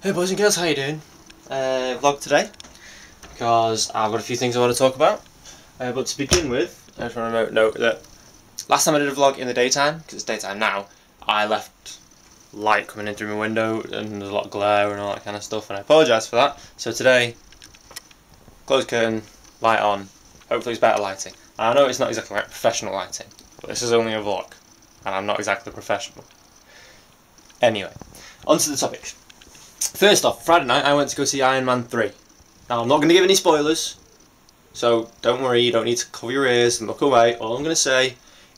Hey boys and girls, how you doing? Vlog today, because I've got a few things I want to talk about. But to begin with, I just want to note that last time I did a vlog in the daytime, because it's daytime now, I left light coming in through my window and there's a lot of glare and all that kind of stuff, and I apologise for that. So today, closed curtain, light on, hopefully it's better lighting. I know it's not exactly like professional lighting, but this is only a vlog, and I'm not exactly professional. Anyway, on to the topics. First off, Friday night I went to go see Iron Man 3. Now I'm not going to give any spoilers, so don't worry, you don't need to cover your ears and look away. All I'm going to say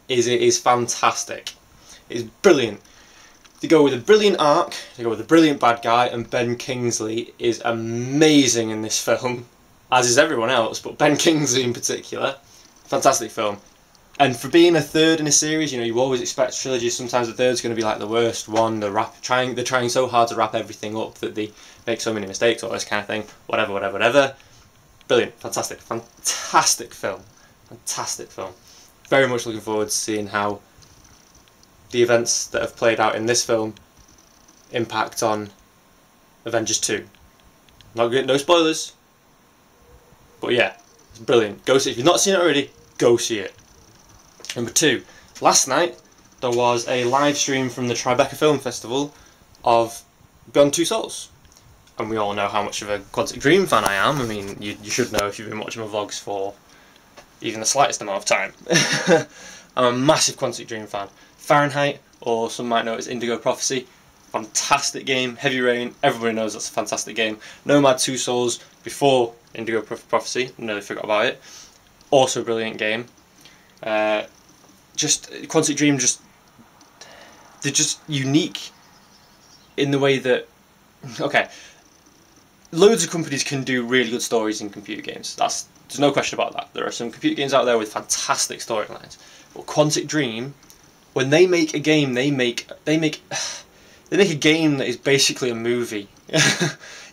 is it is fantastic. It's brilliant. They go with a brilliant arc, they go with a brilliant bad guy, and Ben Kingsley is amazing in this film, as is everyone else, but Ben Kingsley in particular. Fantastic film. And for being a third in a series, you know, you always expect trilogies, sometimes the third's going to be like the worst one, they're trying so hard to wrap everything up that they make so many mistakes, all this kind of thing, whatever. Brilliant, fantastic film. Fantastic film. Very much looking forward to seeing how the events that have played out in this film impact on Avengers 2. Not getting no spoilers, but yeah, it's brilliant. Go see it. If you've not seen it already, go see it. Number 2, last night there was a live stream from the Tribeca Film Festival of Beyond Two Souls. And we all know how much of a Quantic Dream fan I am. I mean, you should know if you've been watching my vlogs for even the slightest amount of time. I'm a massive Quantic Dream fan. Fahrenheit, or some might know it as Indigo Prophecy, fantastic game. Heavy Rain, everybody knows that's a fantastic game. Nomad Two Souls, before Indigo Prophecy, nearly forgot about it. Also a brilliant game. Just Quantic Dream, they're just unique in the way that, okay, loads of companies can do really good stories in computer games. There's no question about that. There are some computer games out there with fantastic storylines, but Quantic Dream, when they make a game, they make a game that is basically a movie.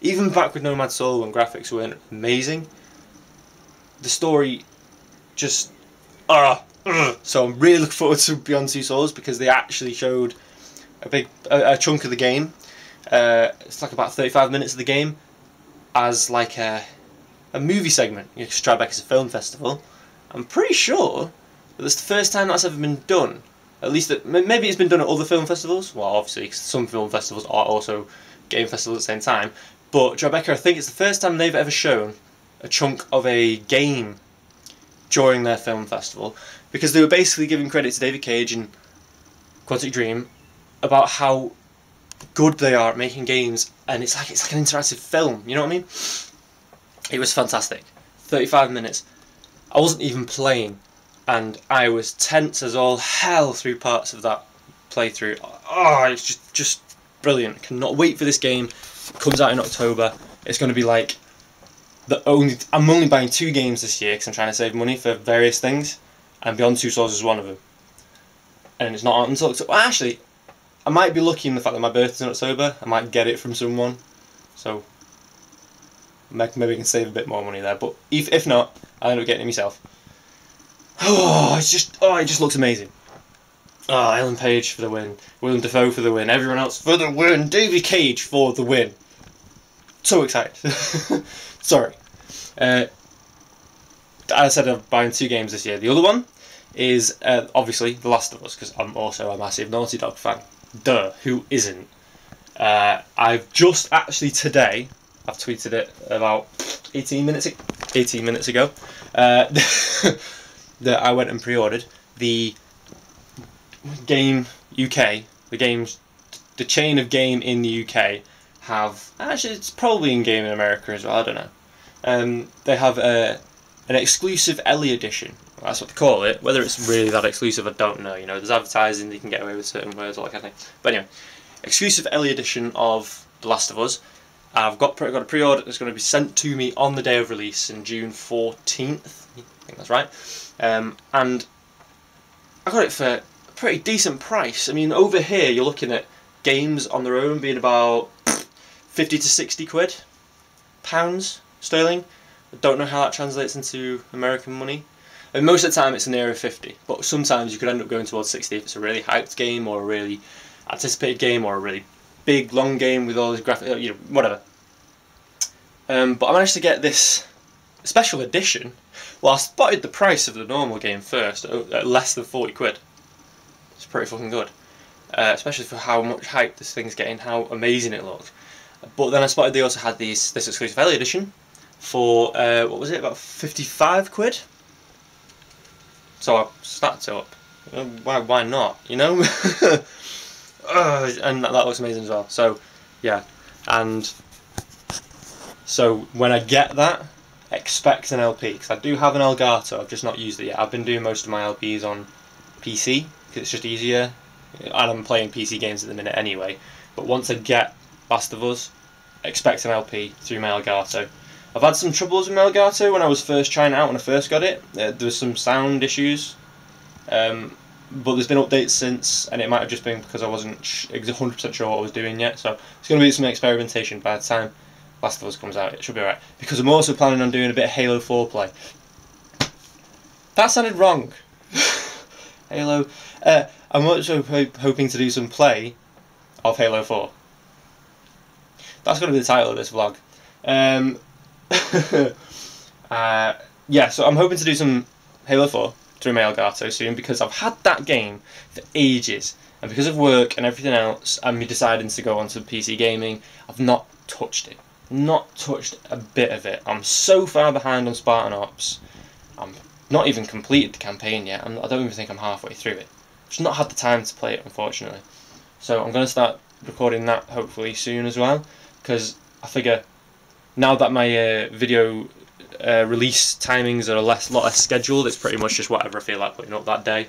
Even back with Nomad Soul, when graphics weren't amazing, the story just so I'm really looking forward to Beyond Two Souls, because they actually showed a chunk of the game. It's like about 35 minutes of the game as like a movie segment. You know, Tribeca's a film festival. I'm pretty sure that it's the first time that's ever been done. At least maybe it's been done at other film festivals. Well, obviously, 'cause some film festivals are also game festivals at the same time. But Tribeca, I think it's the first time they've ever shown a chunk of a game during their film festival, because they were basically giving credit to David Cage and Quantic Dream about how good they are at making games, and it's like an interactive film, you know what I mean? It was fantastic. 35 minutes. I wasn't even playing, and I was tense as all hell through parts of that playthrough. Oh, it's just brilliant. I cannot wait for this game. It comes out in October. It's going to be like I'm only buying 2 games this year because I'm trying to save money for various things, and Beyond Two Souls is one of them. And it's not until October. Well, actually, I might be lucky in the fact that my birthday's in October. I might get it from someone, so maybe I can save a bit more money there. But if not, I'll end up getting it myself. Oh, it just looks amazing. Oh, Ellen Page for the win, Willem Dafoe for the win, everyone else for the win, David Cage for the win. So excited. Sorry. I said I'm buying 2 games this year. The other one is obviously The Last of Us, because I'm also a massive Naughty Dog fan. Duh, who isn't? I've just actually today, I've tweeted it about 18 minutes ago, that I went and pre-ordered the game UK, the chain of game in the UK actually it's probably in game in America as well, I don't know. They have an exclusive Ellie edition. That's what they call it. Whether it's really that exclusive, I don't know. You know, there's advertising, you can get away with certain words, all that kind of thing. But anyway, exclusive Ellie edition of The Last of Us. I've got a pre-order that's going to be sent to me on the day of release, in June 14th. I think that's right. And I got it for a pretty decent price. I mean, over here you're looking at games on their own being about 50 to 60 quid, pounds sterling. I don't know how that translates into American money. I mean, most of the time it's nearer 50, but sometimes you could end up going towards 60 if it's a really hyped game, or a really anticipated game, or a really big long game with all this graphic, you know, whatever. But I managed to get this special edition. Well, I spotted the price of the normal game first at less than 40 quid. It's pretty fucking good, especially for how much hype this thing's getting, how amazing it looks. But then I spotted they also had this exclusive early edition for what was it, about 55 quid. So I snapped it up. Why not? You know. And that looks amazing as well. So yeah, and so when I get that, expect an LP, because I do have an Elgato. I've just not used it yet. I've been doing most of my LPs on PC because it's just easier, and I'm playing PC games at the minute anyway. But once I get Last of Us, expect an LP through my Elgato. I've had some troubles with my Elgato when I was first trying it out when I first got it. There was some sound issues, but there's been updates since, and it might have just been because I wasn't 100% sure what I was doing yet. So it's going to be some experimentation. By the time Last of Us comes out, it should be alright. Because I'm also planning on doing a bit of Halo 4 play. That sounded wrong. Halo. I'm also hoping to do some play of Halo 4. That's going to be the title of this vlog. Yeah, so I'm hoping to do some Halo 4 through my Elgato soon, because I've had that game for ages, and because of work and everything else, and me deciding to go on to PC gaming, I've not touched it. Not touched a bit of it. I'm so far behind on Spartan Ops. I'm not even completed the campaign yet. I don't even think I'm halfway through it. I've just not had the time to play it, unfortunately. So I'm going to start recording that hopefully soon as well, because I figure now that my video release timings are a lot less scheduled, it's pretty much just whatever I feel like putting up that day.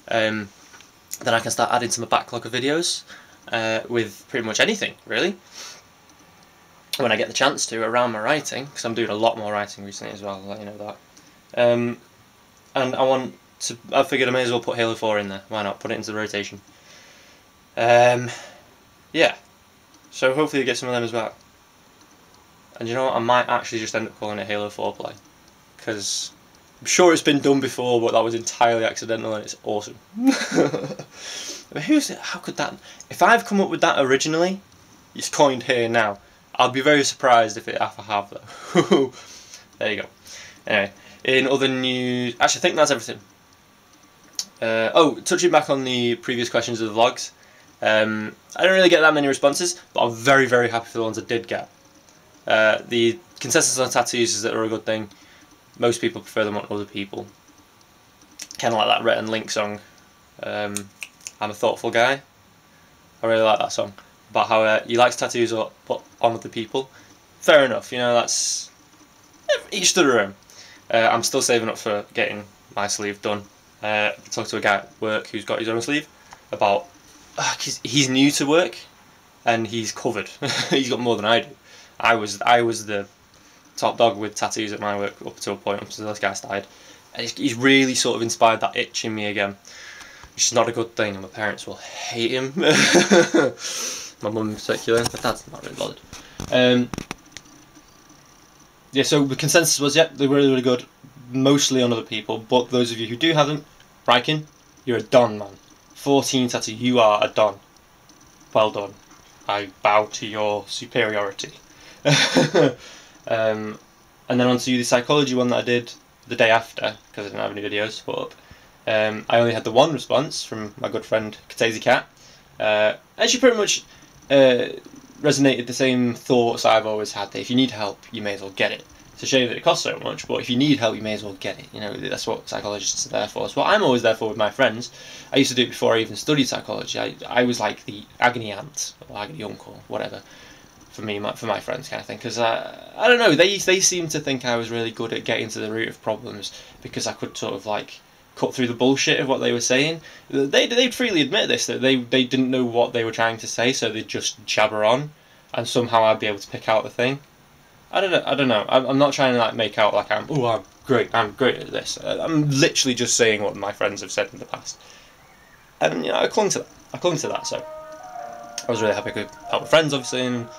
Then I can start adding to my backlog of videos with pretty much anything, really, when I get the chance to, around my writing, because I'm doing a lot more writing recently as well, I'll let you know that. And I figured I may as well put Halo 4 in there. Why not? Put it into the rotation. Yeah. So hopefully you get some of them as well. And you know what? I might actually just end up calling it Halo 4 Play, because I'm sure it's been done before, but that was entirely accidental, and it's awesome. I mean, how could that? If I've come up with that originally, it's coined here now. I'll be very surprised if I have though. There you go. Anyway, in other news, actually I think that's everything. Oh, touching back on the previous questions of the vlogs, I don't really get that many responses, but I'm very, very happy for the ones I did get. The consensus on tattoos is that they're a good thing. Most people prefer them on other people. Kind of like that Rhett and Link song, I'm a thoughtful guy. I really like that song, about how he likes tattoos but on other people. Fair enough, you know, that's each to their own. I'm still saving up for getting my sleeve done. I talked to a guy at work who's got his own sleeve about, he's new to work and he's covered. He's got more than I do. I was the top dog with tattoos at my work up to a point, up until this guy started. And he's really sort of inspired that itch in me again, which is not a good thing, and my parents will hate him. My mum in particular. My dad's not really bothered. Yeah, so the consensus was, yeah, they were really, really good, mostly on other people, but those of you who do have them, Riken, you're a don, man. 14 tattoo, you are a don. Well done. I bow to your superiority. And then on to the psychology one that I did the day after, because I didn't have any videos to put up. I only had the one response from my good friend Katezi Cat, and she pretty much resonated the same thoughts I've always had, that if you need help, you may as well get it. It's a shame that it costs so much, but if you need help, you may as well get it. You know, that's what psychologists are there for. It's what I'm always there for with my friends. I used to do it before I even studied psychology. I was like the agony aunt, or agony uncle, whatever, for me, for my friends, kind of thing. Because I don't know, they seemed to think I was really good at getting to the root of problems, because I could sort of like cut through the bullshit of what they were saying. They'd freely admit this, that they didn't know what they were trying to say, so they'd just jabber on, and somehow I'd be able to pick out the thing. I don't know. I'm not trying to like make out like I'm great at this. I'm literally just saying what my friends have said in the past, and you know, I clung to that. So I was really happy I could help my friends, obviously, and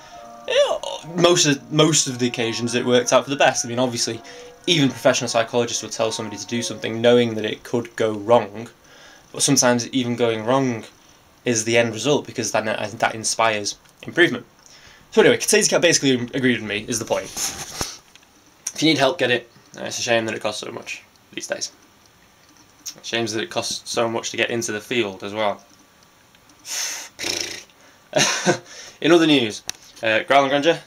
you know, most of the occasions it worked out for the best. I mean, obviously, even professional psychologists would tell somebody to do something knowing that it could go wrong, but sometimes even going wrong is the end result, because then that inspires improvement. So anyway, Katai's Cat basically agreed with me, is the point. If you need help, get it. It's a shame that it costs so much these days. It's a shame that it costs so much to get into the field as well. In other news, Growl and Grandeur.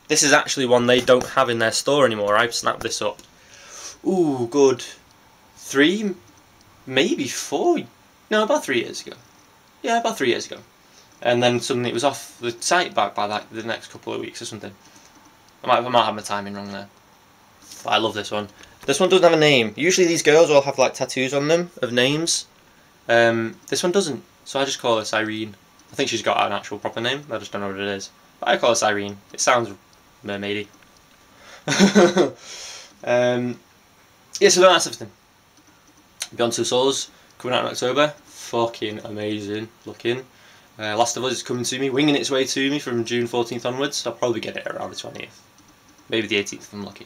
This is actually one they don't have in their store anymore. I've snapped this up. Ooh, good 3, maybe 4. No, about 3 years ago. Yeah, about 3 years ago. And then suddenly it was off the site back by like the next couple of weeks or something. I might have my timing wrong there. But I love this one. This one doesn't have a name. Usually these girls all have like tattoos on them of names. This one doesn't. So I just call this Irene. I think she's got an actual proper name. I just don't know what it is. But I call this Irene. It sounds mermaidy. Yeah, so that's everything. Beyond Two Souls coming out in October. Fucking amazing looking. Last of Us is coming to me, winging its way to me from June 14th onwards. I'll probably get it around the 20th. Maybe the 18th if I'm lucky.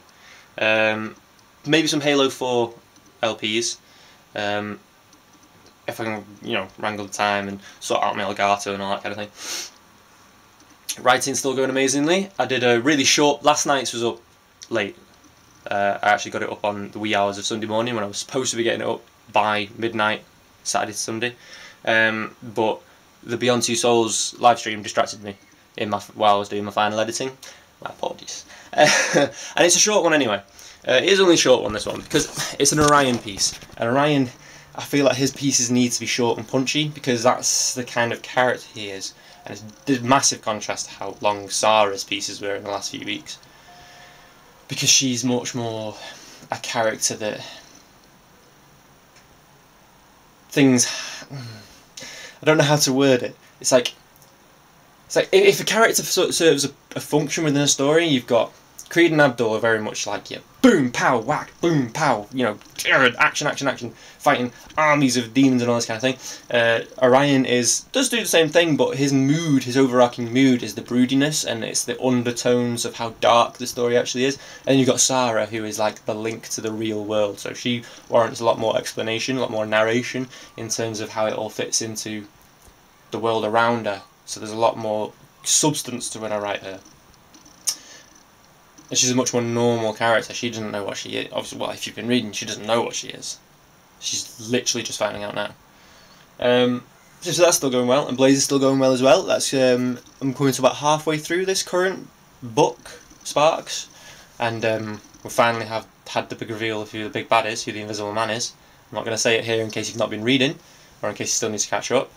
Maybe some Halo 4 LPs. If I can, you know, wrangle the time and sort out my Elgato and all that kind of thing. Writing's still going amazingly. I did a really short, last night's was up late. I actually got it up on the wee hours of Sunday morning when I was supposed to be getting it up by midnight, Saturday to Sunday. But the Beyond Two Souls live stream distracted me while I was doing my final editing. My apologies. And it's a short one anyway. It is only a short one, this one, because it's an Orion piece. And Orion, I feel like his pieces need to be short and punchy, because that's the kind of character he is. And it's a massive contrast to how long Sarah's pieces were in the last few weeks. Because she's much more a character that things, I don't know how to word it. It's like if a character serves a function within a story, you've got Creed and Abdul are very much like, yeah, boom, pow, whack, boom, pow, you know, action, action, action, fighting armies of demons and all this kind of thing. Orion does do the same thing, but his mood, his overarching mood, is the broodiness, and it's the undertones of how dark the story actually is. And then you've got Sarah, who is like the link to the real world, so she warrants a lot more explanation, a lot more narration, in terms of how it all fits into the world around her. So there's a lot more substance to when I write her. And she's a much more normal character. She doesn't know what she is. Obviously, well, if you've been reading, she doesn't know what she is. She's literally just finding out now. So that's still going well, and Blaze is still going well as well. That's I'm coming to about halfway through this current book, Sparks, and we finally have had the big reveal of who the big bad is, who the Invisible Man is. I'm not going to say it here in case you've not been reading, or in case you still need to catch up,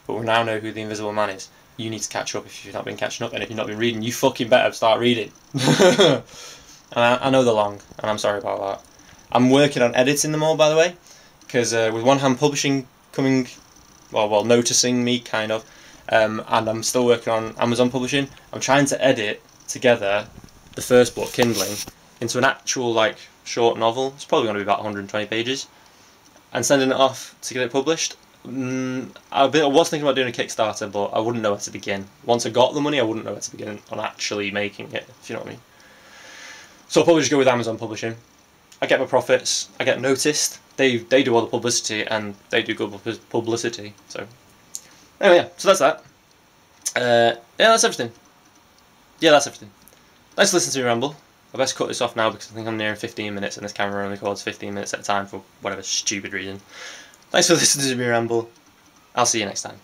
but we now know who the Invisible Man is. You need to catch up if you've not been catching up, and if you've not been reading, you fucking better start reading. And I know they're long, and I'm sorry about that. I'm working on editing them all, by the way, because with One Hand Publishing coming, well, noticing me, kind of, and I'm still working on Amazon Publishing, I'm trying to edit together the first book, Kindling, into an actual, like, short novel. It's probably going to be about 120 pages, and sending it off to get it published. I was thinking about doing a Kickstarter, but I wouldn't know where to begin. Once I got the money, I wouldn't know where to begin on actually making it, if you know what I mean. So I'll probably just go with Amazon Publishing. I get my profits, I get noticed, they do all the publicity, and they do good publicity, so... Anyway, yeah, so that's that. Yeah, that's everything. Yeah, that's everything. Thanks for listening to me ramble. I best cut this off now, because I think I'm nearing 15 minutes, and this camera only records 15 minutes at a time for whatever stupid reason. Thanks for listening to me ramble. I'll see you next time.